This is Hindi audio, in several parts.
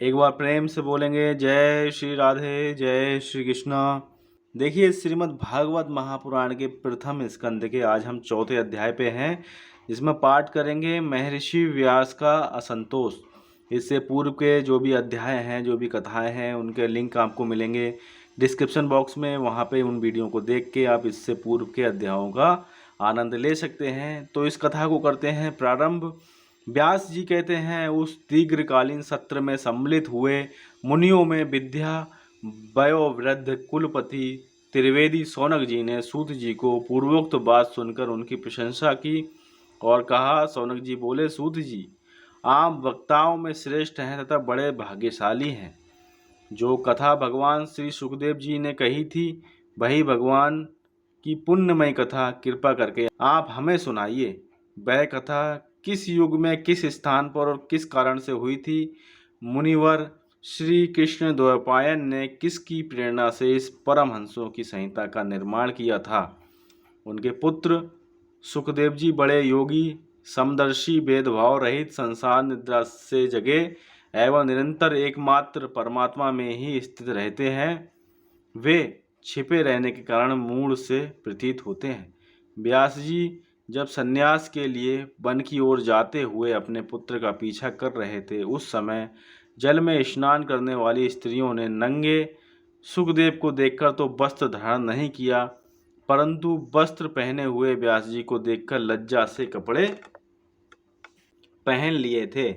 एक बार प्रेम से बोलेंगे जय श्री राधे जय श्री कृष्णा। देखिए श्रीमद् भागवत महापुराण के प्रथम स्कंद के आज हम चौथे अध्याय पे हैं, जिसमें पाठ करेंगे महर्षि व्यास का असंतोष। इससे पूर्व के जो भी अध्याय हैं, जो भी कथाएं हैं, उनके लिंक आपको मिलेंगे डिस्क्रिप्शन बॉक्स में। वहाँ पे उन वीडियो को देख के आप इससे पूर्व के अध्यायों का आनंद ले सकते हैं। तो इस कथा को करते हैं प्रारंभ। व्यास जी कहते हैं, उस दीर्घकालीन सत्र में सम्मिलित हुए मुनियों में विद्या वयोवृद्ध कुलपति त्रिवेदी शौनक जी ने सूत जी को पूर्वोक्त बात सुनकर उनकी प्रशंसा की और कहा। शौनक जी बोले, सूत जी आप वक्ताओं में श्रेष्ठ हैं तथा बड़े भाग्यशाली हैं। जो कथा भगवान श्री सुखदेव जी ने कही थी, वही भगवान की पुण्यमय कथा कृपा करके आप हमें सुनाइए। वह कथा किस युग में, किस स्थान पर और किस कारण से हुई थी? मुनिवर श्री कृष्ण द्वैपायन ने किसकी प्रेरणा से इस परमहंसों की संहिता का निर्माण किया था? उनके पुत्र सुखदेव जी बड़े योगी, समदर्शी, भेदभाव रहित, संसार निद्रा से जगे एवं निरंतर एकमात्र परमात्मा में ही स्थित रहते हैं। वे छिपे रहने के कारण मूढ़ से प्रतीत होते हैं। व्यास जी जब सन्यास के लिए वन की ओर जाते हुए अपने पुत्र का पीछा कर रहे थे, उस समय जल में स्नान करने वाली स्त्रियों ने नंगे सुखदेव को देखकर तो वस्त्र धारण नहीं किया, परंतु वस्त्र पहने हुए व्यास जी को देखकर लज्जा से कपड़े पहन लिए थे।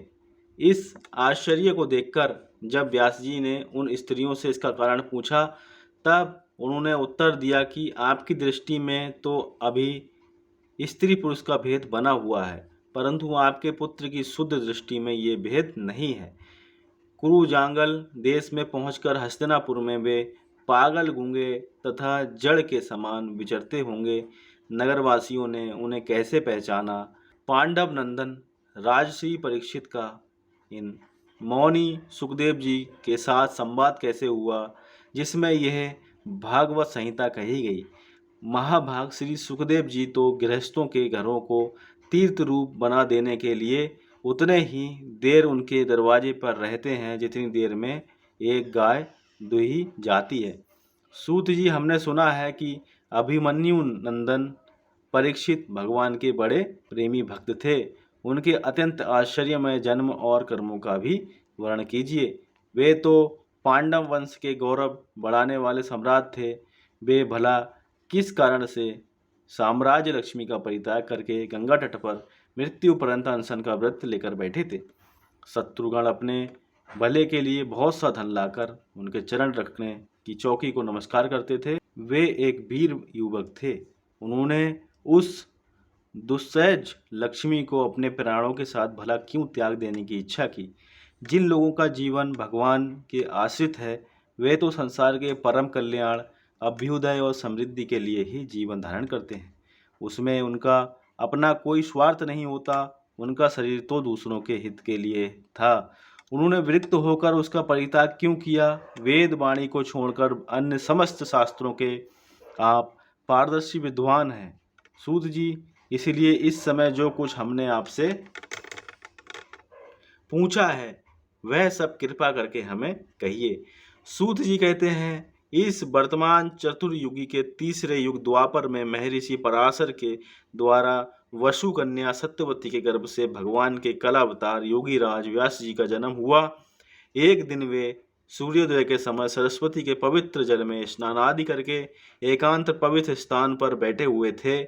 इस आश्चर्य को देखकर जब व्यास जी ने उन स्त्रियों से इसका कारण पूछा, तब उन्होंने उत्तर दिया कि आपकी दृष्टि में तो अभी स्त्री पुरुष का भेद बना हुआ है, परंतु आपके पुत्र की शुद्ध दृष्टि में ये भेद नहीं है। कुरुजांगल देश में पहुंचकर हस्तिनापुर में वे पागल, गूंगे तथा जड़ के समान विचरते होंगे। नगरवासियों ने उन्हें कैसे पहचाना? पांडव नंदन राजश्री परीक्षित का इन मौनी सुखदेव जी के साथ संवाद कैसे हुआ, जिसमें यह भागवत संहिता कही गई? महाभाग श्री सुखदेव जी तो गृहस्थों के घरों को तीर्थ रूप बना देने के लिए उतने ही देर उनके दरवाजे पर रहते हैं जितनी देर में एक गाय दुही जाती है। सूत जी, हमने सुना है कि अभिमन्यु नंदन परीक्षित भगवान के बड़े प्रेमी भक्त थे। उनके अत्यंत आश्चर्यमय जन्म और कर्मों का भी वर्णन कीजिए। वे तो पांडव वंश के गौरव बढ़ाने वाले सम्राट थे। वे भला किस कारण से साम्राज्य लक्ष्मी का परित्याग करके गंगा तट पर मृत्यु पर्यंत अनशन का व्रत लेकर बैठे थे? शत्रुगण अपने भले के लिए बहुत सा धन लाकर उनके चरण रखने की चौकी को नमस्कार करते थे। वे एक वीर युवक थे। उन्होंने उस दुस्सहज लक्ष्मी को अपने प्राणों के साथ भला क्यों त्याग देने की इच्छा की? जिन लोगों का जीवन भगवान के आश्रित है, वे तो संसार के परम कल्याण, अभ्युदय और समृद्धि के लिए ही जीवन धारण करते हैं। उसमें उनका अपना कोई स्वार्थ नहीं होता। उनका शरीर तो दूसरों के हित के लिए था। उन्होंने विरक्त होकर उसका परित्याग क्यों किया? वेद वाणी को छोड़कर अन्य समस्त शास्त्रों के आप पारदर्शी विद्वान हैं सूत जी, इसलिए इस समय जो कुछ हमने आपसे पूछा है वह सब कृपा करके हमें कहिए। सूत जी कहते हैं, इस वर्तमान चतुर्युगी के तीसरे युग द्वापर में महर्षि पराशर के द्वारा वसु कन्या सत्यवती के गर्भ से भगवान के कल अवतार योगी राज व्यास जी का जन्म हुआ। एक दिन वे सूर्योदय के समय सरस्वती के पवित्र जल में स्नान आदि करके एकांत पवित्र स्थान पर बैठे हुए थे।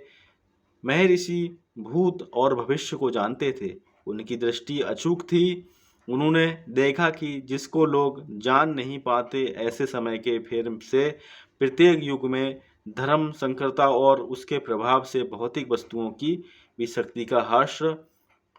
महर्षि भूत और भविष्य को जानते थे। उनकी दृष्टि अचूक थी। उन्होंने देखा कि जिसको लोग जान नहीं पाते, ऐसे समय के फेर से प्रत्येक युग में धर्म संकरता और उसके प्रभाव से भौतिक वस्तुओं की भी शक्ति का ह्रास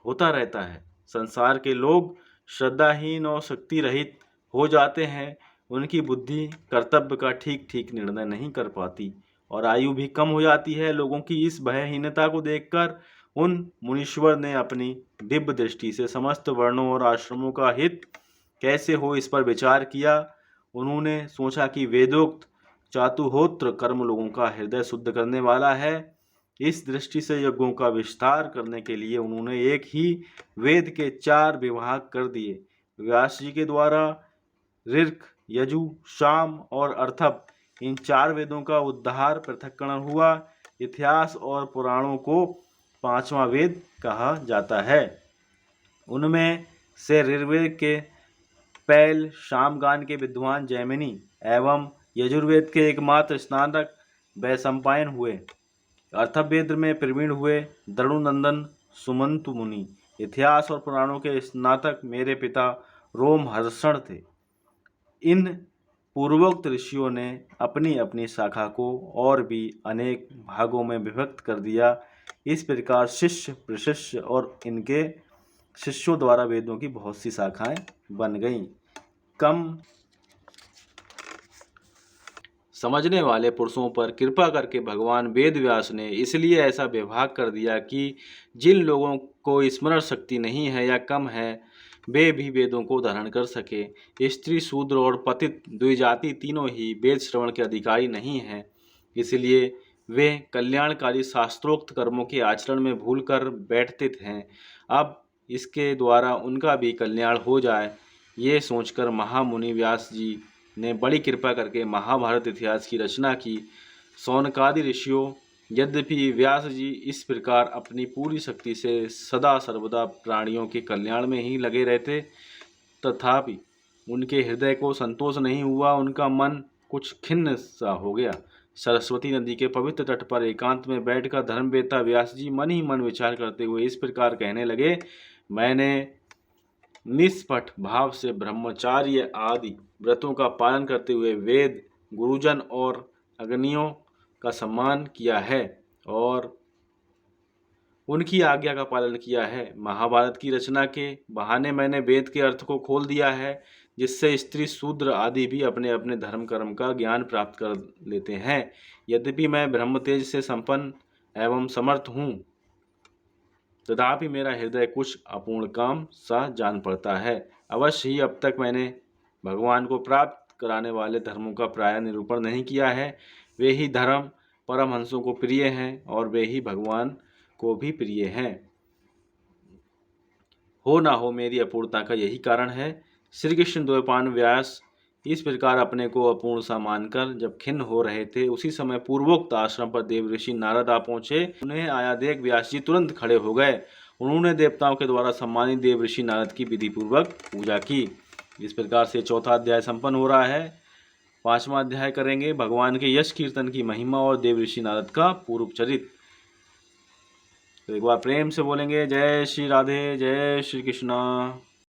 होता रहता है। संसार के लोग श्रद्धाहीन और शक्ति रहित हो जाते हैं। उनकी बुद्धि कर्तव्य का ठीक ठीक निर्णय नहीं कर पाती और आयु भी कम हो जाती है। लोगों की इस भयहीनता को देखकर उन मुनीश्वर ने अपनी दिव्य दृष्टि से समस्त वर्णों और आश्रमों का हित कैसे हो, इस पर विचार किया। उन्होंने सोचा कि वेदोक्त चातुहोत्र कर्म लोगों का हृदय शुद्ध करने वाला है। इस दृष्टि से यज्ञों का विस्तार करने के लिए उन्होंने एक ही वेद के 4 विभाग कर दिए। व्यास जी के द्वारा ऋक्, यजु, साम और अर्थव इन 4 वेदों का उद्धार पृथक्करण हुआ। इतिहास और पुराणों को 5वां वेद कहा जाता है। उनमें से ऋग्वेद के पैल, सामगान के विद्वान जैमिनी एवं यजुर्वेद के एकमात्र स्नातक वैशंपायन हुए। अथर्ववेद में प्रवीण हुए दरुनंदन सुमंतु मुनि। इतिहास और पुराणों के स्नातक मेरे पिता रोमहर्षण थे। इन पूर्वोक्त ऋषियों ने अपनी अपनी शाखा को और भी अनेक भागों में विभक्त कर दिया। इस प्रकार शिष्य प्रशिष्य और इनके शिष्यों द्वारा वेदों की बहुत सी शाखाएं बन गईं। कम समझने वाले पुरुषों पर कृपा करके भगवान वेद व्यास ने इसलिए ऐसा विभाग कर दिया कि जिन लोगों को स्मरण शक्ति नहीं है या कम है, वे भी वेदों को धारण कर सके। स्त्री, शूद्र और पतित द्विजाति तीनों ही वेद श्रवण के अधिकारी नहीं हैं, इसलिए वे कल्याणकारी शास्त्रोक्त कर्मों के आचरण में भूल कर बैठते हैं। अब इसके द्वारा उनका भी कल्याण हो जाए, ये सोचकर महामुनि व्यास जी ने बड़ी कृपा करके महाभारत इतिहास की रचना की। शौनकादि ऋषियों, यद्यपि व्यास जी इस प्रकार अपनी पूरी शक्ति से सदा सर्वदा प्राणियों के कल्याण में ही लगे रहते, तथापि उनके हृदय को संतोष नहीं हुआ। उनका मन कुछ खिन्न सा हो गया। सरस्वती नदी के पवित्र तट पर एकांत में बैठकर धर्मवेत्ता व्यास जी मन ही मन विचार करते हुए इस प्रकार कहने लगे, मैंने निष्पट भाव से ब्रह्मचार्य आदि व्रतों का पालन करते हुए वेद, गुरुजन और अग्नियों का सम्मान किया है और उनकी आज्ञा का पालन किया है। महाभारत की रचना के बहाने मैंने वेद के अर्थ को खोल दिया है, जिससे स्त्री, शूद्र आदि भी अपने अपने धर्म कर्म का ज्ञान प्राप्त कर लेते हैं। यद्यपि मैं ब्रह्म तेज से संपन्न एवं समर्थ हूँ, तथापि मेरा हृदय कुछ अपूर्ण काम सा जान पड़ता है। अवश्य ही अब तक मैंने भगवान को प्राप्त कराने वाले धर्मों का प्राय निरूपण नहीं किया है। वे ही धर्म परमहंसों को प्रिय हैं और वे ही भगवान को भी प्रिय हैं। हो ना हो मेरी अपूर्णता का यही कारण है। श्री कृष्ण द्वैपायन व्यास इस प्रकार अपने को अपूर्ण सा मानकर जब खिन्न हो रहे थे, उसी समय पूर्वोक्त आश्रम पर देव ऋषि नारद आ पहुंचे। उन्हें आया देख व्यास जी तुरंत खड़े हो गए। उन्होंने देवताओं के द्वारा सम्मानित देव ऋषि नारद की विधि पूर्वक पूजा की। इस प्रकार से 4था अध्याय संपन्न हो रहा है। 5वां अध्याय करेंगे भगवान के यश कीर्तन की महिमा और देव ऋषि नारद का पूर्व चरित्र। तो एक बार प्रेम से बोलेंगे, जय श्री राधे, जय श्री कृष्णा।